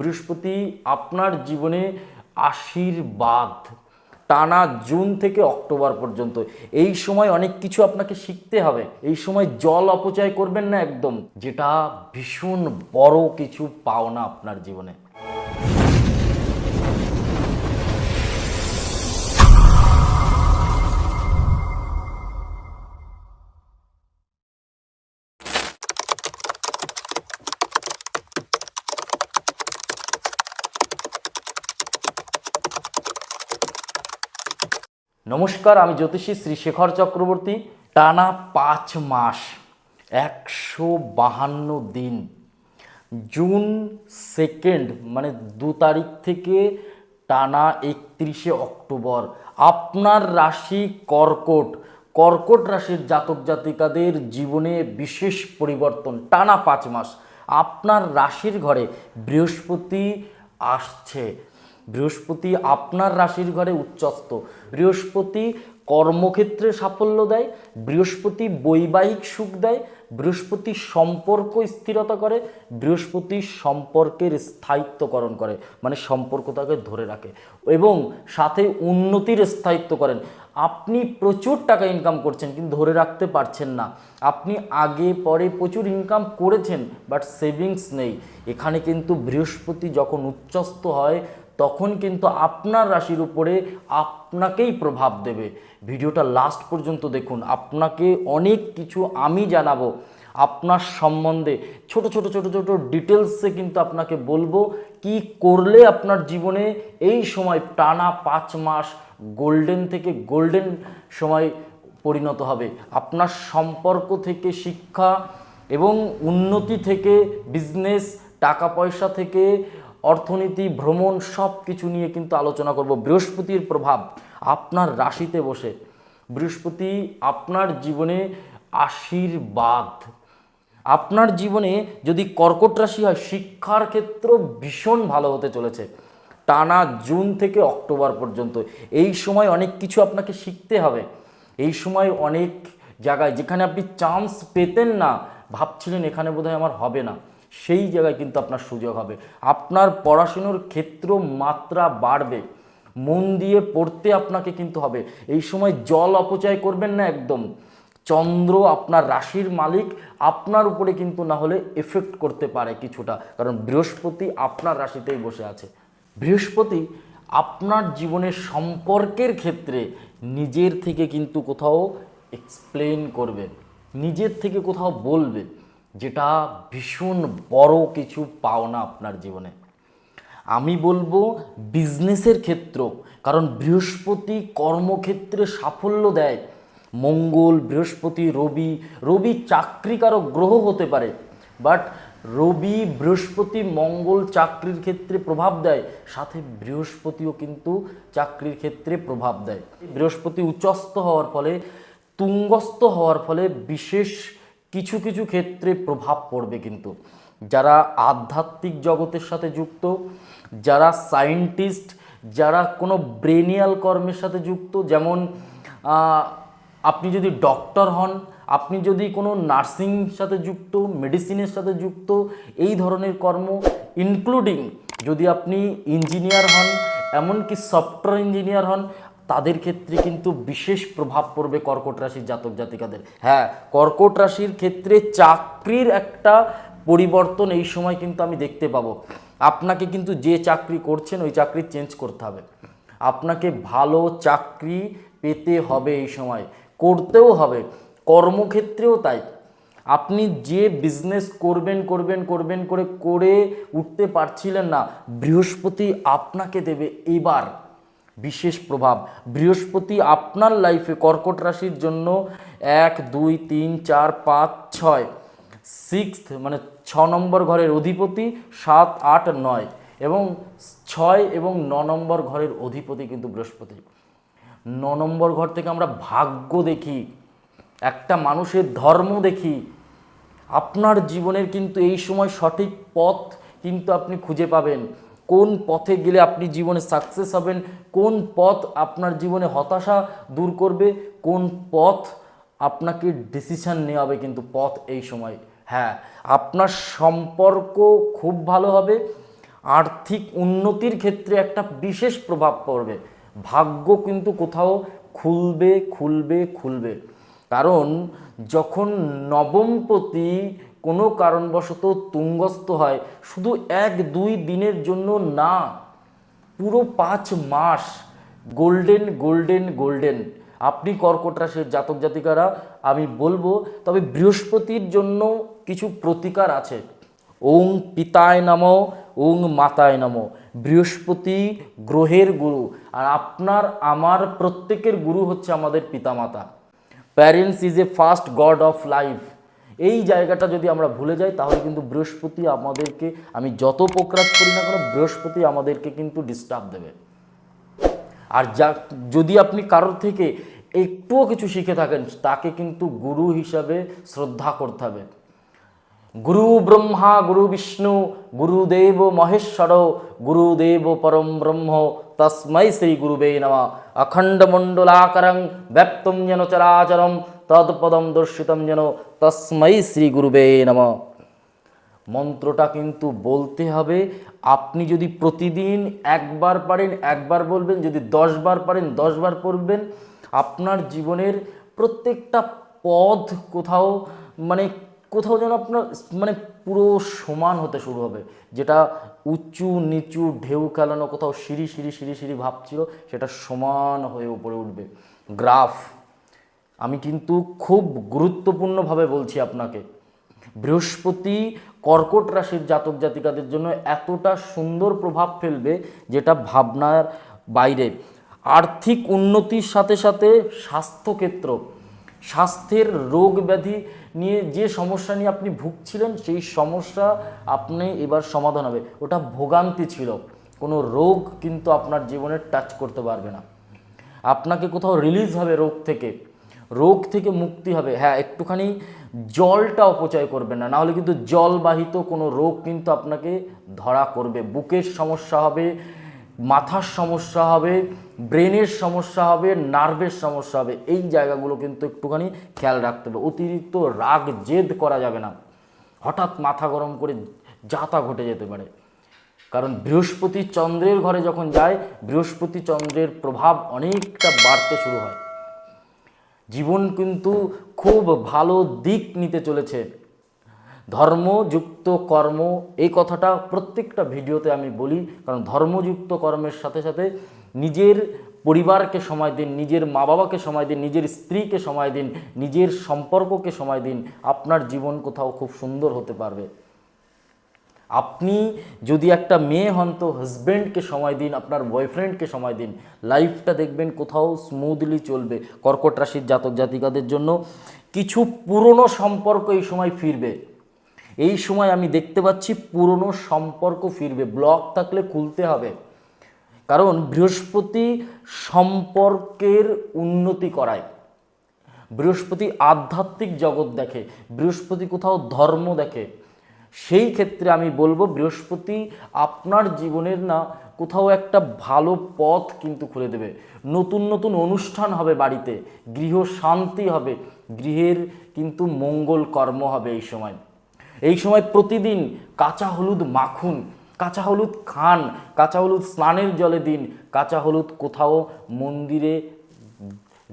বৃহস্পতি আপনার জীবনে আশীর্বাদ টানা জুন থেকে অক্টোবর পর্যন্ত। এই সময় অনেক কিছু আপনাকে শিখতে হবে। এই সময় জল অপচয় করবেন না একদম, যেটা ভীষণ বড় কিছু পাওনা আপনার জীবনে। নমস্কার, আমি জ্যোতিষী শ্রী শেখর চক্রবর্তী। টানা 5 মাস 152 দিন, জুন 2 মানে 2 তারিখ থেকে টানা 31শে অক্টোবর আপনার রাশি কর্কট। কর্কট রাশির জাতক জাতিকাদের জীবনে বিশেষ পরিবর্তন। টানা 5 মাস আপনার রাশির ঘরে বৃহস্পতি আসছে। বৃহস্পতি আপনার রাশির ঘরে উচ্চস্থ। বৃহস্পতি কর্মক্ষেত্রে সাফল্য দেয়, বৃহস্পতি বৈবাহিক সুখ দেয়, বৃহস্পতি সম্পর্ক স্থিরতা করে, বৃহস্পতি সম্পর্কের স্থায়িত্বকরণ করে, মানে সম্পর্কটাকে ধরে রাখে এবং সাথে উন্নতির স্থায়িত্ব করেন। আপনি প্রচুর টাকা ইনকাম করছেন কিন্তু ধরে রাখতে পারছেন না। আপনি আগে পরে প্রচুর ইনকাম করেছেন বাট সেভিংস নেই। এখানে কিন্তু বৃহস্পতি যখন উচ্চস্থ হয় তখন কিন্তু আপনার রাশির উপরে আপনাকেই প্রভাব দেবে। ভিডিওটা লাস্ট পর্যন্ত দেখুন, আপনাকে অনেক কিছু আমি জানাবো আপনার সম্বন্ধে। ছোট ছোট ছোট ছোট ডিটেলসে কিন্তু আপনাকে বলবো কি করলে আপনার জীবনে এই সময় টানা 5 মাস গোল্ডেন থেকে গোল্ডেন সময় পরিণত হবে। আপনার সম্পর্ক থেকে শিক্ষা এবং উন্নতি থেকে বিজনেস, টাকা পয়সা থেকে অর্থনীতি, ভ্রমণ, সব কিছু নিয়ে কিন্তু আলোচনা করব। বৃহস্পতির প্রভাব আপনার রাশিতে বসে, বৃহস্পতি আপনার জীবনে আশীর্বাদ। আপনার জীবনে যদি কর্কট রাশি হয়, শিক্ষার ক্ষেত্র ভীষণ ভালো হতে চলেছে টানা জুন থেকে অক্টোবর পর্যন্ত। এই সময় অনেক কিছু আপনাকে শিখতে হবে। এই সময় অনেক জায়গায় যেখানে আপনি চান্স পেতেন না, ভাবছিলেন এখানে বোধহয় আমার হবে না, সেই জায়গায় কিন্তু আপনার সুযোগ হবে। আপনার পড়াশুনোর ক্ষেত্র মাত্রা বাড়বে, মন দিয়ে পড়তে আপনাকে কিন্তু হবে। এই সময় জল অপচয় করবেন না একদম। চন্দ্র আপনার রাশির মালিক, আপনার উপরে কিন্তু না হলে এফেক্ট করতে পারে কিছুটা, কারণ বৃহস্পতি আপনার রাশিতেই বসে আছে। বৃহস্পতি আপনার জীবনের সম্পর্কের ক্ষেত্রে নিজের থেকে কিন্তু কোথাও এক্সপ্লেন করবে, নিজের থেকে কোথাও বলবে, যেটা ভীষণ বড় কিছু পাওনা আপনার জীবনে। আমি বলবো বিজনেসের ক্ষেত্র, কারণ বৃহস্পতি কর্মক্ষেত্রে সাফল্য দেয়। মঙ্গল, বৃহস্পতি, রবি, রবি চাকরিকারক গ্রহ হতে পারে বাট রবি, বৃহস্পতি, মঙ্গল চাকরির ক্ষেত্রে প্রভাব দেয়, সাথে বৃহস্পতিও কিন্তু চাকরির ক্ষেত্রে প্রভাব দেয়। বৃহস্পতি উচ্চস্থ হওয়ার ফলে, তুঙ্গস্থ হওয়ার ফলে বিশেষ কিছু কিছু ক্ষেত্রে প্রভাব পড়বে। কিন্তু যারা আধ্যাত্মিক জগতের সাথে যুক্ত, যারা সায়েন্টিস্ট, যারা কোনো ব্রেনিয়াল কর্মের সাথে যুক্ত, যেমন আপনি যদি ডক্টর হন, আপনি যদি কোনো নার্সিং সাথে যুক্ত, মেডিসিনের সাথে যুক্ত, এই ধরনের কর্ম, ইনক্লুডিং যদি আপনি ইঞ্জিনিয়ার হন, এমনকি সফটওয়্যার ইঞ্জিনিয়ার হন, তাদের ক্ষেত্রে কিন্তু বিশেষ প্রভাব পড়বে কর্কট রাশির জাতক জাতিকাদের। হ্যাঁ, কর্কট রাশির ক্ষেত্রে চাকরির একটা পরিবর্তন এই সময় কিন্তু আমি দেখতে পাবো। আপনাকে কিন্তু যে চাকরি করছেন ওই চাকরি চেঞ্জ করতে হবে। আপনাকে ভালো চাকরি পেতে হবে, এই সময় করতেও হবে, কর্মক্ষেত্রেও তাই। আপনি যে বিজনেস করবেন করবেন করবেন করে উঠতে পারছিলেন না, বৃহস্পতি আপনাকে দেবে এবার বিশেষ প্রভাব। বৃহস্পতি আপনার লাইফে কর্কট রাশির জন্য 1 2 3 4 5 6 সিক্সথ মানে 6 নম্বর ঘরের অধিপতি, 7 8 9 এবং 6 এবং 9 নম্বর ঘরের অধিপতি কিন্তু বৃহস্পতি। 9 নম্বর ঘর থেকে আমরা ভাগ্য দেখি, একটা মানুষের ধর্ম দেখি। আপনার জীবনের কিন্তু এই সময় সঠিক পথ কিন্তু আপনি খুঁজে পাবেন। কোন পথে গেলে আপনি জীবনে সাকসেস হবেন, কোন পথ আপনার জীবনে হতাশা দূর করবে, কোন পথ আপনাকে ডিসিশন নেওয়া হবে কিন্তু পথ এই সময়। হ্যাঁ, আপনার সম্পর্ক খুব ভালো হবে, আর্থিক উন্নতির ক্ষেত্রে একটা বিশেষ প্রভাব পড়বে। ভাগ্য কিন্তু কোথাও খুলবে খুলবে খুলবে। কারণ যখন নবমপতি কোনো কারণবশত তুঙ্গস্থ হয়, শুধু 1-2 দিনের জন্য না, পুরো 5 মাস গোল্ডেন গোল্ডেন গোল্ডেন। আপনি কর্কট রাশির জাতক জাতিকারা, আমি বলবো তবে বৃহস্পতির জন্য কিছু প্রতিকার আছে। ওং পিতায় নমঃ, ওং মাতায় নমঃ। বৃহস্পতি গ্রহের গুরু, আর আপনার আমার প্রত্যেকের গুরু হচ্ছে আমাদের পিতামাতা। Parents is a first god of life. এই জায়গাটা যদি আমরা ভুলে যাই তাহলে কিন্তু বৃহস্পতি আমাদেরকে, আমি যত প্রকাশ করি না কেন, বৃহস্পতি আমাদেরকে কিন্তু ডিস্টার্ব দেবে। আর যদি আপনি কারোর থেকে একটুও কিছু শিখে থাকেন, তাকে কিন্তু গুরু হিসাবে শ্রদ্ধা করতে হবে। গুরু ব্রহ্মা গুরু বিষ্ণু গুরুদেব মহেশ্বর গুরুদেব পরম ব্রহ্ম তস্मै শ্রী গুরুবে নমঃ। অখণ্ড মণ্ডলাকারং ব্যপ্তম যেন চরাচরম তৎপদম দর্শিতম যেন তস্मै শ্রী গুরুবে নমঃ। মন্ত্রটা কিন্তু বলতে হবে। আপনি যদি প্রতিদিন একবার পারেন একবার বলবেন, যদি 10 বার পারেন 10 বার পড়বেন। আপনার জীবনের প্রত্যেকটা পথ কোথাও কোথাও যেন আপনার পুরো সমান হতে শুরু হবে। যেটা উঁচু নিচু ঢেউ খেলানো, কোথাও সিঁড়ি সিঁড়ি সিঁড়ি সিঁড়ি ভাবছিল, সেটা সমান হয়ে উপরে উঠবে। গ্রাফ, আমি কিন্তু খুব গুরুত্বপূর্ণভাবে বলছি আপনাকে, বৃহস্পতি কর্কট রাশির জাতক জাতিকাদের জন্য এতটা সুন্দর প্রভাব ফেলবে যেটা ভাবনার বাইরে। আর্থিক উন্নতির সাথে সাথে স্বাস্থ্যক্ষেত্র, স্বাস্থ্যের রোগ ব্যাধি নিয়ে যে সমস্যা নিয়ে আপনি ভুগছিলেন, সেই সমস্যা আপনি এবার সমাধান হবে। ওটা ভোগান্তি ছিল, কোনো রোগ কিন্তু আপনার জীবনে টাচ করতে পারবে না। আপনাকে কোথাও রিলিজ হবে রোগ থেকে মুক্তি হবে। হ্যাঁ, একটুখানি জলটা অপচয় করবেন না, নাহলে কিন্তু জলবাহিত কোনো রোগ কিন্তু আপনাকে ধরা করবে। বুকের সমস্যা হবে, মাথার সমস্যা হবে, ব্রেনের সমস্যা হবে, নার্ভের সমস্যা হবে। এই জায়গাগুলো কিন্তু একটুখানি খেয়াল রাখতে হবে। অতিরিক্ত রাগ জেদ করা যাবে না, হঠাৎ মাথা গরম করে যা তা ঘটে যেতে পারে। কারণ বৃহস্পতি চন্দ্রের ঘরে যখন যায়, বৃহস্পতি চন্দ্রের প্রভাব অনেকটা বাড়তে শুরু হয়। জীবন কিন্তু খুব ভালো দিক নিতে চলেছে। ধর্মযুক্ত কর্ম, এই কথাটা প্রত্যেকটা ভিডিওতে আমি বলি, কারণ ধর্মযুক্ত কর্মের সাথে সাথে নিজের পরিবারকে সময় দিন, নিজের মা বাবাকে সময় দিন, নিজের স্ত্রীকে সময় দিন, নিজের সম্পর্ককে সময় দিন। আপনার জীবন কোথাও খুব সুন্দর হতে পারবে। আপনি যদি একটা মেয়ে হন তো হাজব্যান্ডকে সময় দিন, আপনার বয়ফ্রেন্ডকে সময় দিন, লাইফটা দেখবেন কোথাও স্মুথলি চলবে। কর্কট রাশির জাতক জাতিকাদের জন্য কিছু পুরনো সম্পর্ক এই সময় ফিরবে। এই সময় আমি দেখতে পাচ্ছি পুরনো সম্পর্ক ফিরবে। ব্লক থাকলে খুলতে হবে, কারণ বৃহস্পতি সম্পর্কের উন্নতি করায়। বৃহস্পতি আধ্যাত্মিক জগৎ দেখে, বৃহস্পতি কোথাও ধর্ম দেখে। সেই ক্ষেত্রে আমি বলবো বৃহস্পতি আপনার জীবনের না কোথাও একটা ভালো পথ কিন্তু খুলে দেবে। নতুন নতুন অনুষ্ঠান হবে বাড়িতে, গৃহ শান্তি হবে, গৃহের কিন্তু মঙ্গল কর্ম হবে। এই সময় প্রতিদিন কাঁচা হলুদ মাখুন, কাঁচা হলুদ খান, কাঁচা হলুদ স্নানের জলে দিন, কাঁচা হলুদ কোথাও মন্দিরে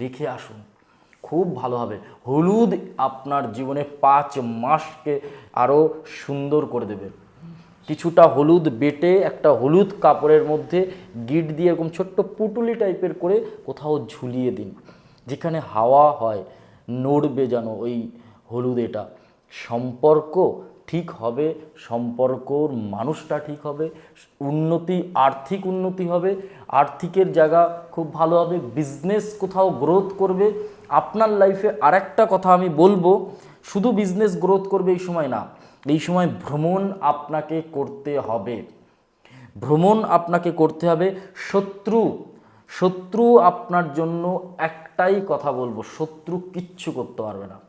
রেখে আসুন, খুব ভালো হবে। হলুদ আপনার জীবনে 5 মাসকে আরও সুন্দর করে দেবে। কিছুটা হলুদ বেটে একটা হলুদ কাপড়ের মধ্যে গিট দিয়ে এরকম ছোট্ট পুটুলি টাইপের করে কোথাও ঝুলিয়ে দিন, যেখানে হাওয়া হয়, নড়বে যেন ওই হলুদ। এটা সম্পর্ক ঠিক হবে, সম্পর্কর মানুষটা ঠিক হবে, উন্নতি, আর্থিক উন্নতি হবে, আর্থিকের জায়গা খুব ভালো হবে, বিজনেস কোথাও গ্রোথ করবে আপনার লাইফে। আরেকটা কথা আমি বলবো, শুধু বিজনেস গ্রোথ করবে এই সময় না, এই সময় ভ্রমণ আপনাকে করতে হবে। ভ্রমণ আপনাকে করতে হবে। শত্রু আপনার জন্য একটাই কথা বলবো, শত্রু কিচ্ছু করতে পারবে না।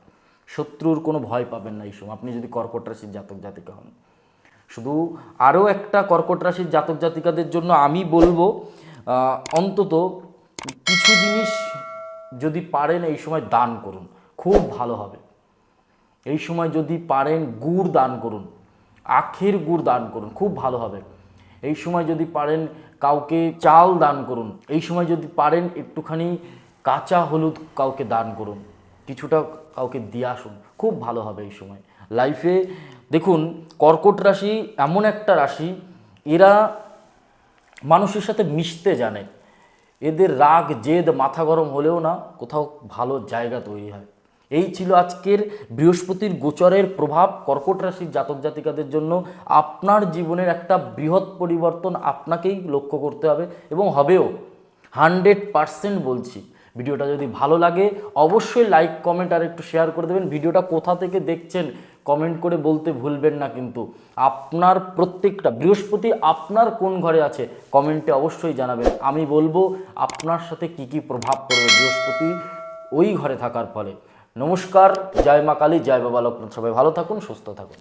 শত্রুর কোনো ভয় পাবেন না এই সময়, আপনি যদি কর্কট রাশির জাতক জাতিকা হন। শুধু আরও একটা কর্কট রাশির জাতক জাতিকাদের জন্য আমি বলবো, অন্তত কিছু জিনিস যদি পারেন এই সময় দান করুন, খুব ভালো হবে। এই সময় যদি পারেন গুড় দান করুন, আখের গুড় দান করুন, খুব ভালো হবে। এই সময় যদি পারেন কাউকে চাল দান করুন, এই সময় যদি পারেন একটুখানি কাঁচা হলুদ কাউকে দান করুন, কিছুটা কাউকে দিয়ে আসুন, খুব ভালো হবে এই সময় লাইফে। দেখুন কর্কট রাশি এমন একটা রাশি, এরা মানুষের সাথে মিশতে জানে, এদের রাগ জেদ মাথা গরম হলেও না কোথাও ভালো জায়গা তৈরি হয়। এই ছিল আজকের বৃহস্পতির গোচরের প্রভাব কর্কট রাশির জাতক জাতিকাদের জন্য। আপনার জীবনের একটা বৃহৎ পরিবর্তন আপনাকেই লক্ষ্য করতে হবে এবং হবেও, 100% বলছি। ভিডিওটা যদি ভালো লাগে অবশ্যই লাইক কমেন্ট আর একটু শেয়ার করে দেবেন। ভিডিওটা কোথা থেকে দেখছেন কমেন্ট করে বলতে ভুলবেন না কিন্তু। আপনার প্রত্যেকটা বৃহস্পতি আপনার কোন ঘরে আছে কমেন্টে অবশ্যই জানাবেন, আমি বলবো আপনার সাথে কি কি প্রভাব পড়বে বৃহস্পতি ওই ঘরে থাকার ফলে। নমস্কার, জয় মা কালী, জয় বাবা লোকনাথ। সবাই ভালো থাকুন, সুস্থ থাকুন।